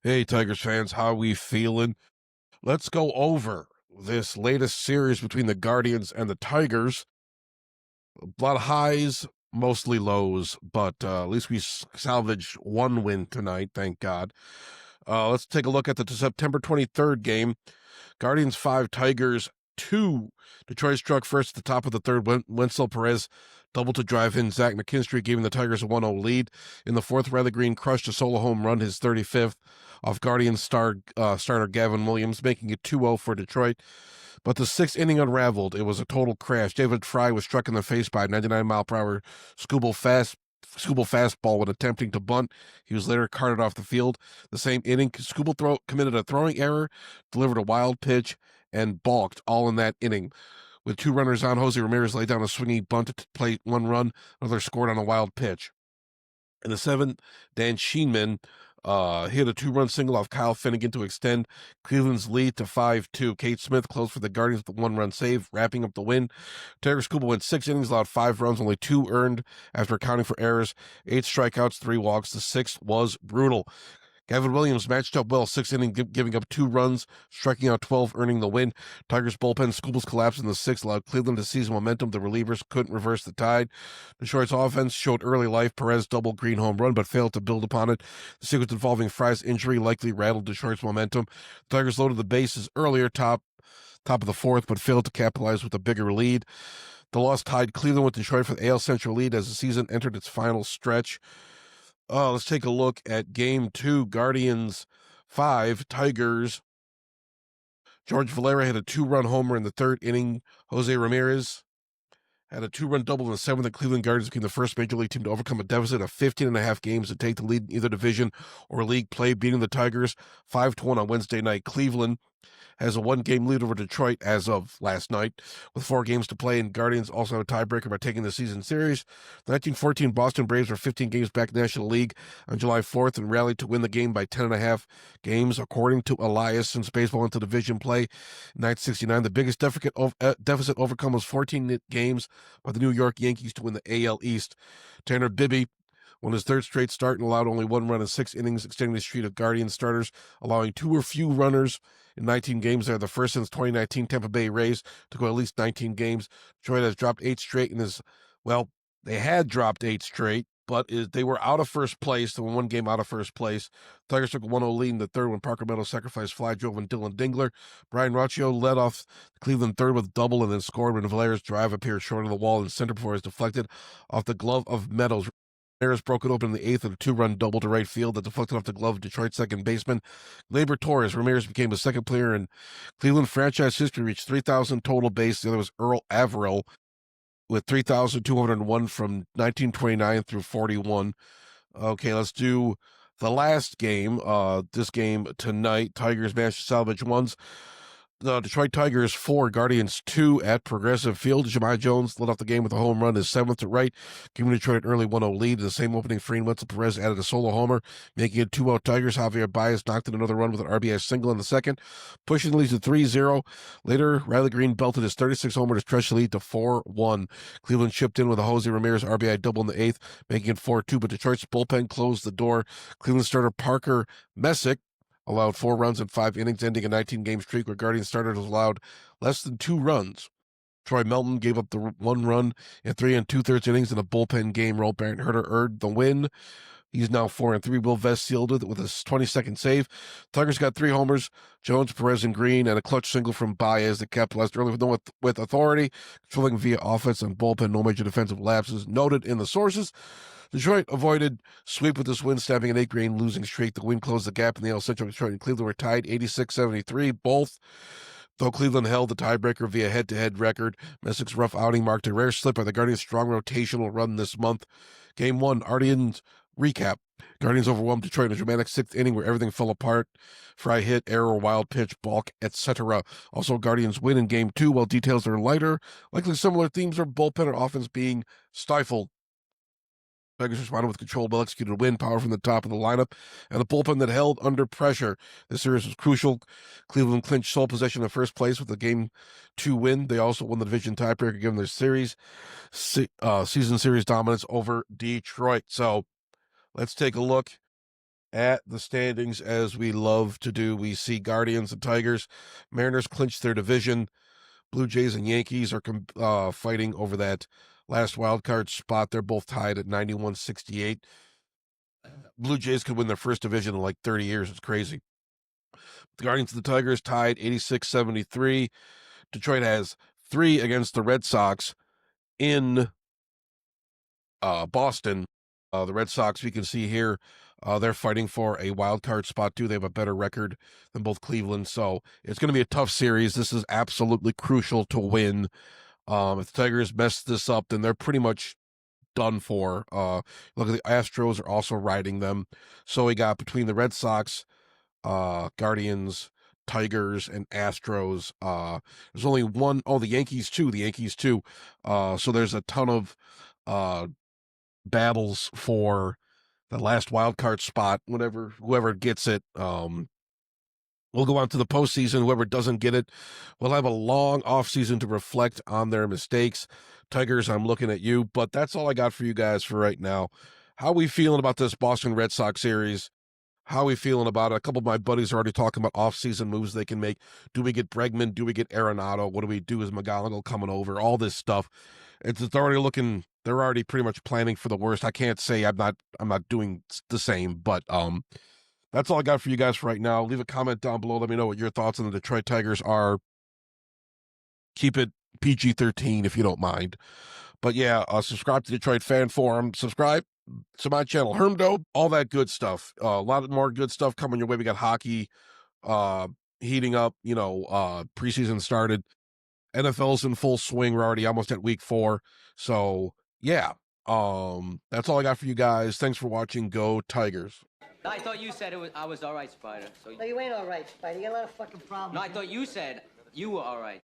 Hey, Tigers fans, how we feeling? Let's go over this latest series between the Guardians and the Tigers. A lot of highs, mostly lows, but at least we salvaged one win tonight, thank God. Let's take a look at the September 23rd game. Guardians 5, Tigers 2. Detroit struck first at the top of the third. Wenzel Perez doubled to drive in Zach McKinstry, giving the Tigers a 1-0 lead. In the fourth, Riley Green crushed a solo home run, his 35th, off Guardians starter Gavin Williams, making it 2-0 for Detroit. But the sixth inning unraveled. It was a total crash. David Fry was struck in the face by a 99-mile-per-hour Scooble fastball when attempting to bunt. He was later carted off the field. The same inning, Scooble committed a throwing error, delivered a wild pitch, and balked, all in that inning. With two runners on, Jose Ramirez laid down a swinging bunt to play one run. Another scored on a wild pitch. In the seventh, Dan Sheenman hit a two-run single off Kyle Finnegan to extend Cleveland's lead to 5-2. Kate Smith closed for the Guardians with a one-run save, wrapping up the win. Tiger Scuba went 6 innings, allowed 5 runs, only 2 earned after accounting for errors. 8 strikeouts, 3 walks. The sixth was brutal. Gavin Williams matched up well, 6 innings, giving up 2 runs, striking out 12, earning the win. Tigers bullpen Scooble's collapse in the sixth allowed Cleveland to seize momentum. The relievers couldn't reverse the tide. Detroit's offense showed early life. Perez double Green home run, but failed to build upon it. The sequence involving Fry's injury likely rattled Detroit's momentum. The Tigers loaded the bases earlier, top of the fourth, but failed to capitalize with a bigger lead. The loss tied Cleveland with Detroit for the AL Central lead as the season entered its final stretch. Let's take a look at game 2, Guardians 5, Tigers. George Valera had a 2-run homer in the third inning. Jose Ramirez had a 2-run double in the seventh. The Cleveland Guardians became the first major league team to overcome a deficit of 15 and a half games to take the lead in either division or league play, beating the Tigers 5-1 on Wednesday night. Cleveland has a 1-game lead over Detroit as of last night, with 4 games to play, and Guardians also have a tiebreaker by taking the season series. The 1914 Boston Braves were 15 games back in the National League on July 4th and rallied to win the game by 10.5 games, according to Elias, since baseball into division play in 1969. The biggest deficit overcome was 14 games by the New York Yankees to win the AL East. Tanner Bibby won his third straight start and allowed only 1 run in 6 innings, extending the streak of Guardian starters, allowing 2 or few runners in 19 games. They're the first since 2019 Tampa Bay Rays to go at least 19 games. Detroit has dropped 8 straight and they had dropped 8 straight, but they were out of first place. They were 1 game out of first place. Tigers took a 1-0 lead in the third when Parker Meadows sacrificed fly drove and Dylan Dingler. Brian Rocchio led off the Cleveland third with a double and then scored when Valera's drive appeared short of the wall in center before it was deflected off the glove of Meadows. Ramirez broke it open in the eighth with a 2-run double to right field that deflected off the glove of Detroit second baseman Gleyber Torres. Ramirez became the second player in Cleveland franchise history, reached 3,000 total base. The other was Earl Averill with 3,201 from 1929 through 41. Okay, let's do the last game. This game tonight, Tigers managed to salvage ones. The Detroit Tigers 4, Guardians 2 at Progressive Field. Jahmai Jones led off the game with a home run, his 7th to right, giving Detroit an early 1-0 lead. In the same opening frame, Wenzel Perez added a solo homer, making it 2-0 Tigers. Javier Baez knocked in another run with an RBI single in the second, pushing the lead to 3-0. Later, Riley Green belted his 36th homer to stretch the lead to 4-1. Cleveland chipped in with a Jose Ramirez RBI double in the 8th, making it 4-2, but Detroit's bullpen closed the door. Cleveland starter Parker Messick allowed 4 runs in 5 innings, ending a 19-game streak where Guardian starters allowed less than 2 runs. Troy Melton gave up the 1 run in 3 2/3 innings in a bullpen game. Roll Barrett Herter earned the win. He's now 4-3. Will Vest sealed it with a 22nd save. Tigers got 3 homers, Jones, Perez, and Green, and a clutch single from Baez that capitalized early with authority, controlling via offense and bullpen. No major defensive lapses noted in the sources. Detroit avoided sweep with this win, snapping an 8-game losing streak. The win closed the gap in the AL Central. Detroit and Cleveland were tied 86-73, both, though Cleveland held the tiebreaker via head-to-head record. Messick's rough outing marked a rare slip by the Guardians' strong rotational run this month. Game 1, Guardians recap. Guardians overwhelmed Detroit in a dramatic 6th inning where everything fell apart. Fry hit, error, wild pitch, balk, etc. Also, Guardians win in Game 2, while details are lighter. Likely similar themes are bullpen and offense being stifled. Tigers responded with controlled, well-executed win, power from the top of the lineup, and a bullpen that held under pressure. This series was crucial. Cleveland clinched sole possession of first place with a Game 2 win. They also won the division tiebreaker, given their season series dominance over Detroit. So let's take a look at the standings as we love to do. We see Guardians and Tigers. Mariners clinch their division. Blue Jays and Yankees are fighting over that last wild card spot. They're both tied at 91-68. Blue Jays could win their first division in like 30 years. It's crazy. The Guardians and the Tigers tied 86-73. Detroit has 3 against the Red Sox in Boston. The Red Sox, we can see here, they're fighting for a wild card spot too. They have a better record than both Cleveland, so it's going to be a tough series. This is absolutely crucial to win. If the Tigers mess this up, then they're pretty much done for. Look at the Astros are also riding them. So we got between the Red Sox, Guardians, Tigers, and Astros. There's only one. Oh, the Yankees too. So there's a ton of battles for the last wild card spot. Whoever gets it, we'll go on to the postseason. Whoever doesn't get it will have a long offseason to reflect on their mistakes. Tigers, I'm looking at you, but that's all I got for you guys for right now. How we feeling about this Boston Red Sox series? How we feeling about it? A couple of my buddies are already talking about offseason moves they can make. Do we get Bregman? Do we get Arenado? What do we do? Is McGonagall coming over? All this stuff. It's already looking. They're already pretty much planning for the worst. I can't say I'm not doing the same, but that's all I got for you guys for right now. Leave a comment down below. Let me know what your thoughts on the Detroit Tigers are. Keep it PG-13 if you don't mind. But yeah, subscribe to Detroit Fan Forum. Subscribe to my channel, Hermdo, all that good stuff. A lot more good stuff coming your way. We got hockey heating up. Preseason started. NFL's in full swing. We're already almost at week 4. So yeah, that's all I got for you guys. Thanks for watching. Go Tigers. I thought you said I was all right, Spider. No, you ain't all right, Spider. You got a lot of fucking problems. No, I thought you said you were all right.